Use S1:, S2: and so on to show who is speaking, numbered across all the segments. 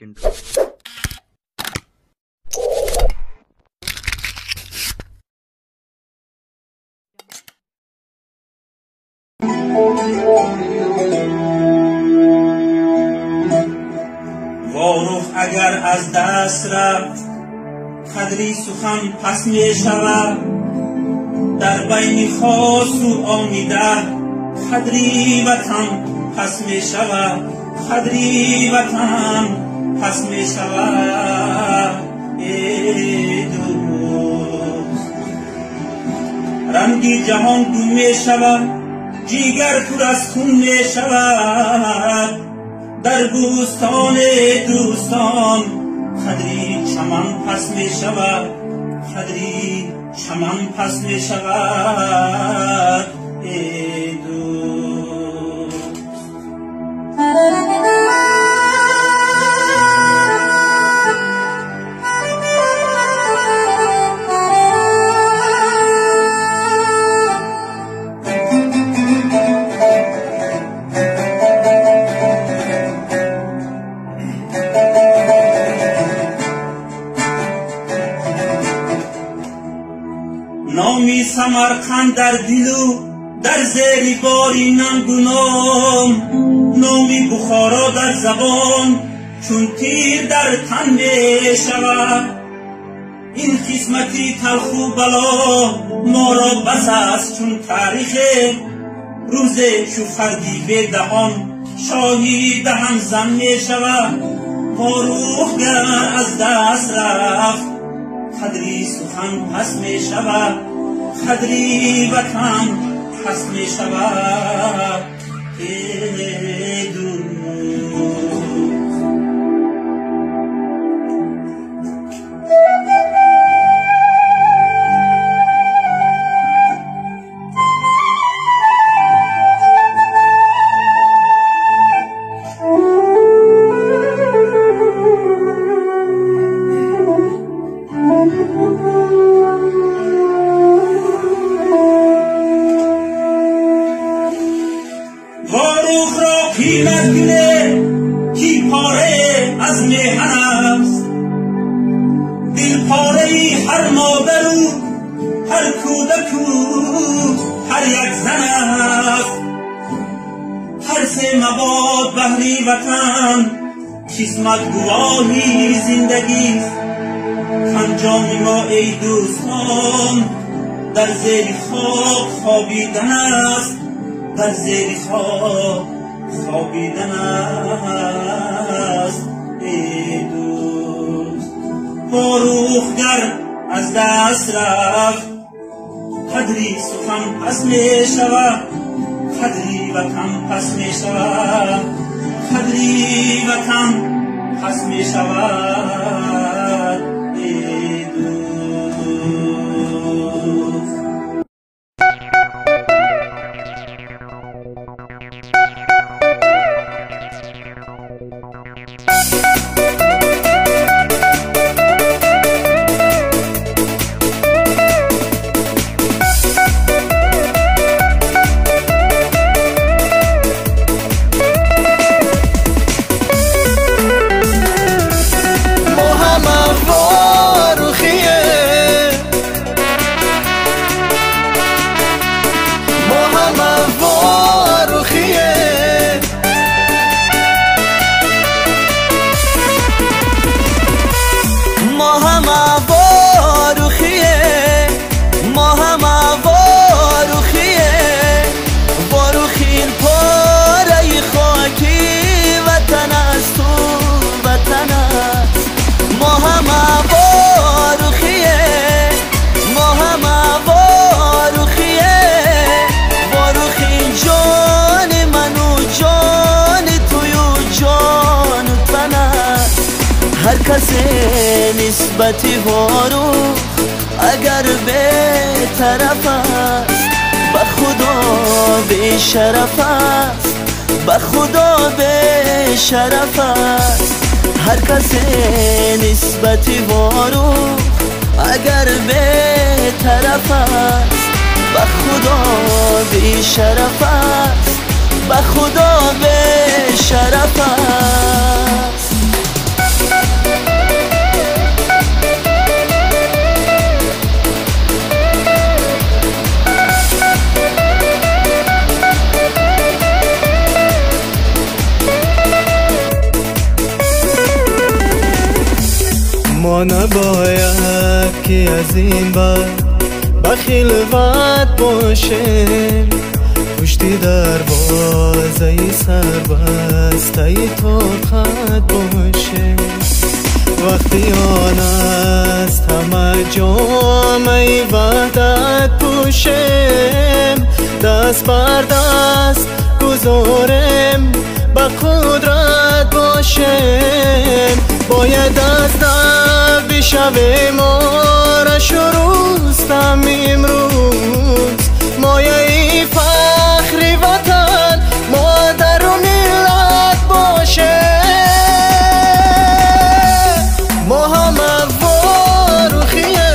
S1: intro.
S2: وارخ اگر از دست رفت قدری سخن پس می شود، در بین خاص و آمیده قدری وطن پس می شود، قدری وطن پس می شود. ای دوست رنگی جهان دو می شود، جیگر پر از خون می شود، در بوستان دوستان قدری چمن پس می شود، قدری چمن پس می شود. ای دوست نامی سمرقند در دل و در زیر باری ننگ و نام، نامی بخارا در زبان چون تیر در تن می شود. این قسمتی تلخ و بلا ما را بس است چون تاریخ، روز چو فردی به دهان شاهی دهن زن می شود. فاروق گر از دست رفت قدری سخن پس می شود، قدری وطن پس می شود. ای دوست فاروق را قیمت بینه کی پاره از میهن است، دل پاره هر مادر و هر کودک و هر یک زن است. هر سه مباد بهری وطن قسمت گواهی زندگی است. انجام ما ای دوستان در زیر خاک خوابیدن است، در زیر خواب خوابیدن است. ای دوست فاروق گر از دست رفت قدری سخن پس می شود، قدری وطن پس می شود، قدری وطن پس می شود. ای دوست هر کسی نسبتی فاروق اگر به طرف است، به خدا به شرف است، به خدا به شرف است. هر کسی نسبتی فاروق اگر به طرف است، به خدا به شرف است، به خدا به شرف است.
S1: نباید که از این بعد بخیل وقت باشیم، پشتی دروازه سربسته تو خط باشیم. وقتی آن است همه جامعه وحدت پوشیم، دست بر دست گذاریم به قدرت باشیم. باید از دل بشویم آرش و رستم امروز، مایه فخر وطن مادر و ملت باشیم. ما همه واروخیه،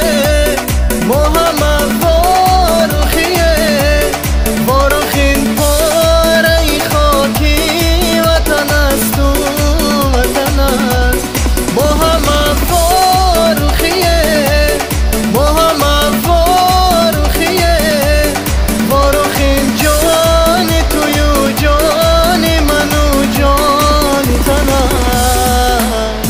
S1: ما همه واروخیه، واروخین پاره خاکی وطن است و وطن است. ما همه واروخیه، ما همه واروخیه، واروخین جان توی و جان من و جان تن است.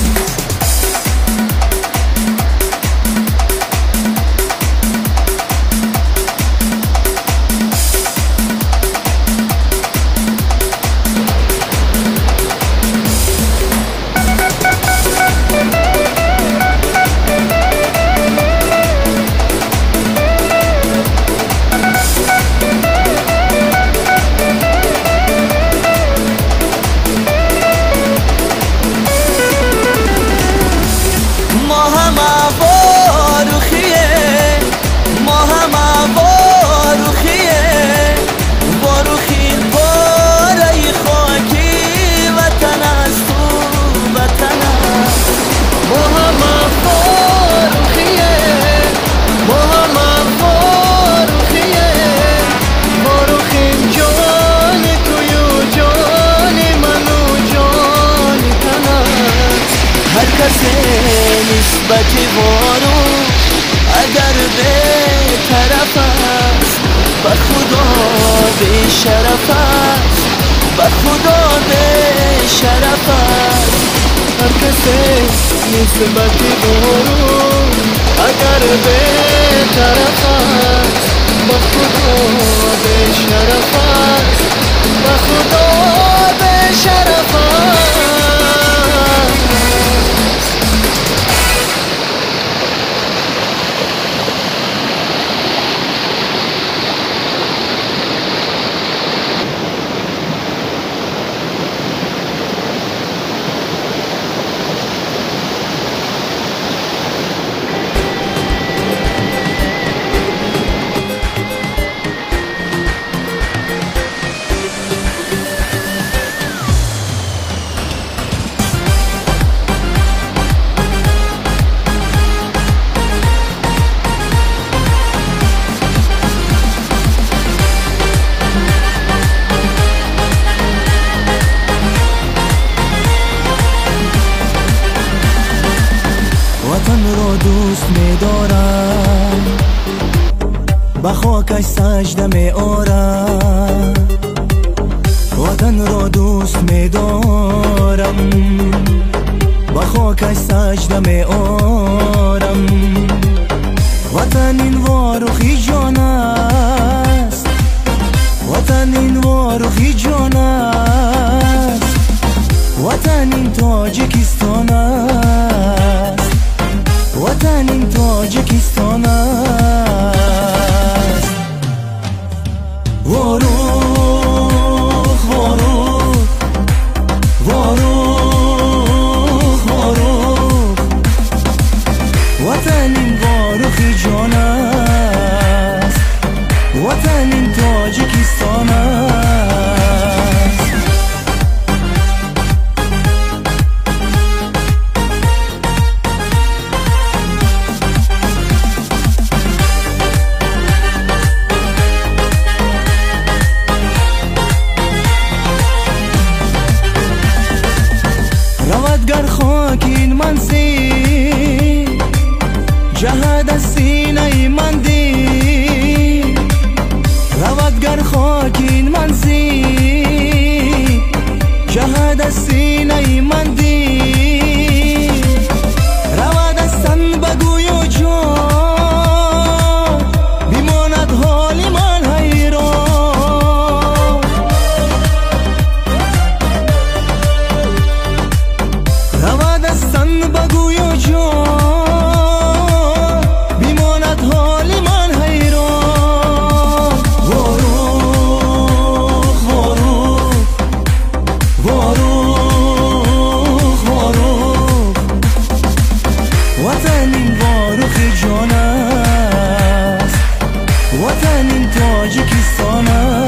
S3: نسبت وارو اگر به طرف است، به خدا به شرف است، به خدا به شرف است.
S1: هر کسی نسبت وارو اگر به طرف است، به خدا به شرف است، به خدا به شرف است.
S3: وطن را دوست می‌دارم، به خاکش سجده می‌آرم. وطن را دوست می‌دارم، به خاکش سجده می‌آرم. وطن این واروخی جان است، وطن این واروخی جان است، وطن این تاجیکستان است، وطن این تاجیکستان است. واروخ واروخ واروخ واروخ، وطن این واروخی جان است، وطن این تاجیکستان است. بگویا جان بیماند حال من حیران واروخ واروخ واروخ واروخ وطن این واروخ جان است وطن این تاجیکستان است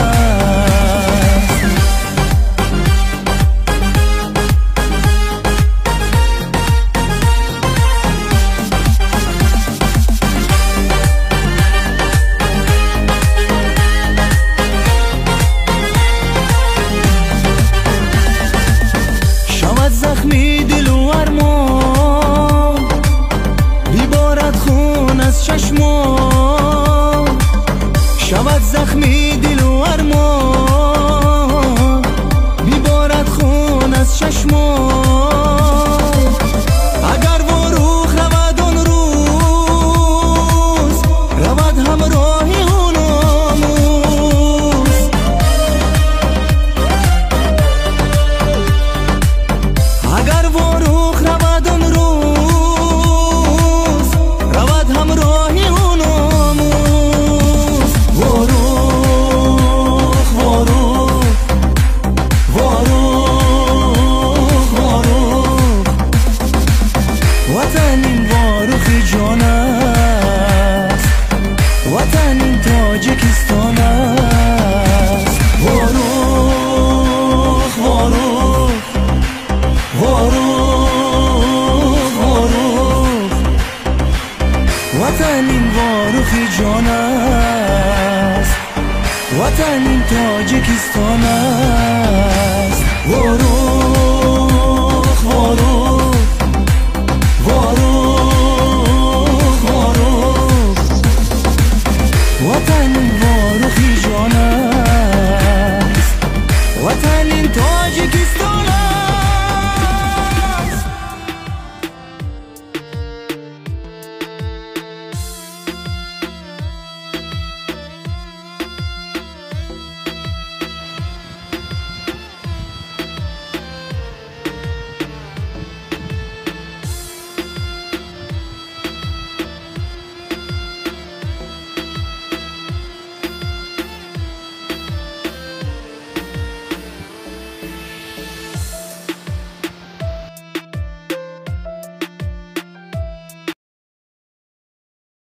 S3: زخمی دل و ارمان بیبارد خون از چشمان شود زخمی دل و ارمان بیبارد خون از چشمان اگر واروخ رود آن روز رود همراهی اون آموز اگر واروخ رود آن روز رود همراهی اون آموز واروخ واروخ واروخ واروخ وطن این واروخ جان است وطن این تاجیکستان است واروخ واروخ واروخ واروخ وطن این واروخ جان است وطن این تاجیکستان است واروخ